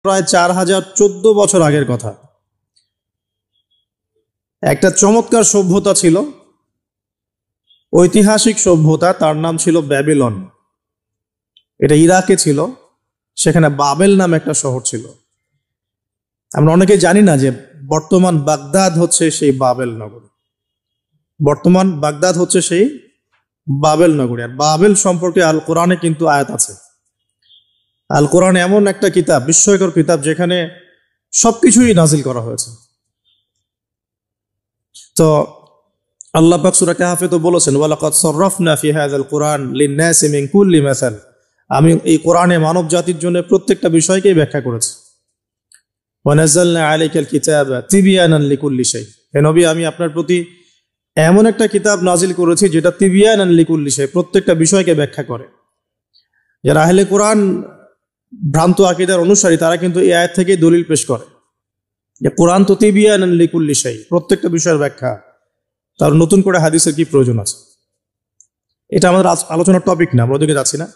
প্রায় 4014 বছর আগের কথা। একটা চমৎকার সভ্যতা ছিল, ঐতিহাসিক সভ্যতা, তার নাম ছিল ব্যাবিলন। এটা ইরাকে ছিল, সেখানে বাবেল নামে একটা শহর ছিল। আমরা অনেকে জানি না যে বর্তমান বাগদাদ হচ্ছে সেই বাবেল নগরী। বর্তমান বাগদাদ হচ্ছে সেই বাবেল নগরী। আর বাবেল সম্পর্কে আল কোরআনে কিন্তু আয়াত আছে। আল কোরআন এমন একটা কিতাব, বিস্ময়কর কিতাব, যেখানে সবকিছুই নাজিল করা হয়েছে। তো আল্লাহ পাক সূরা কাহফে তো বলেছেন, ওয়ালাকাদ সাররাফনা ফি হাযাল কুরআন লিন-নাসি মিন কুল্লি মাসাল। আমি এই কোরআনে মানব জাতির জন্য প্রত্যেকটা বিষয়কেই ব্যাখ্যা করেছি। ওয়া নাযালনা আলাইকাল কিতাবা তিবয়ানান লিকুল্লি শাই। হে নবী, আমি আপনার প্রতি এমন একটা কিতাব নাজিল করেছি যেটা তিবয়ানান লিকুল্লি শাই, প্রত্যেকটা বিষয়কে ব্যাখ্যা করে। যারা আহলে কোরআন ভ্রান্ত আকীদার অনুসারী, তারা কিন্তু এই আয়াত থেকেই দলিল পেশ করে যে কোরআন তো তিবয়ানান লিকুল্লি শাই, প্রত্যেকটা বিষয়ের ব্যাখ্যা। তার নতুন করে হাদিসের কি প্রয়োজন আছে? এটা আমাদের আলোচনার টপিক না, আমরা ওদিকে যাচ্ছি না।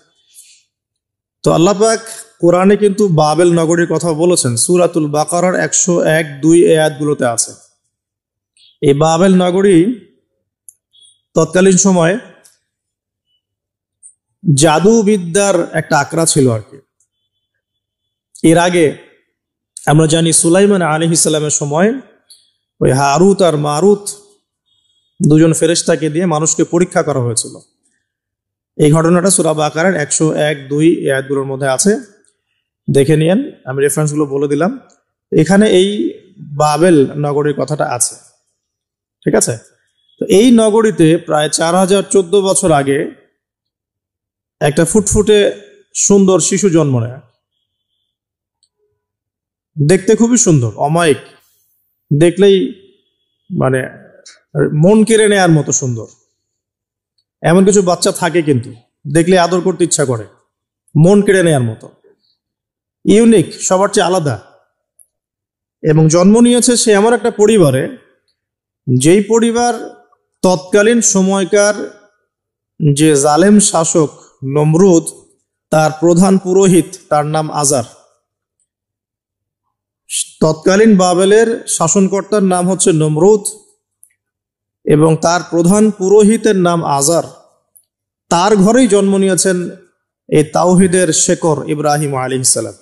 তো আল্লাহ পাক কোরআনে কিন্তু বাবেল নগরীর কথা বলেছেন। সূরাতুল বাকারার 101-2 আয়াতগুলোতে আছে। এই বাবেল নগরী তৎকালীন সময়ে জাদুবিদ্যার একটা আকড়া ছিল আর কি। এর আগে আমরা জানি সুলাইমান আলাইহিস সালামের সময় ওই হারুত আর মারুত দুজন ফেরেশতাকে দিয়ে মানুষকে পরীক্ষা করা হয়েছিল। এই ঘটনাটা সূরা বাকারার 101-2 আয়াতগুলোর মধ্যে আছে, দেখে নিয়েন। আমি রেফারেন্সগুলো বলে দিলাম। এখানে এই বাবেল নগরীর কথাটা আছে, ঠিক আছে? তো এই নগরীতে প্রায় 4014 বছর আগে একটা ফুটফুটে সুন্দর শিশু জন্ম নেয়। দেখতে খুবই সুন্দর, অমায়িক, দেখলেই মানে মন কেড়ে নেয়ার মতো সুন্দর। এমন কিছু বাচ্চা থাকে কিন্তু দেখলে আদর করতে ইচ্ছা করে, মন কেড়ে নেয়ার মতো, ইউনিক, সবার চেয়ে আলাদা। এবং জন্ম নিয়েছে সে এমন একটা পরিবারে, যেই পরিবার তৎকালীন সময়কার যে জালেম শাসক নমরুদ, তার প্রধান পুরোহিত, তার নাম আজার। তৎকালীন বাবেলের শাসনকর্তার নাম হচ্ছে নমরুদ এবং তার প্রধান পুরোহিতের নাম আজার। তার ঘরেই জন্ম নিয়েছেন এই তাওহীদের শেকর ইব্রাহিম আলাইহিস সালাম।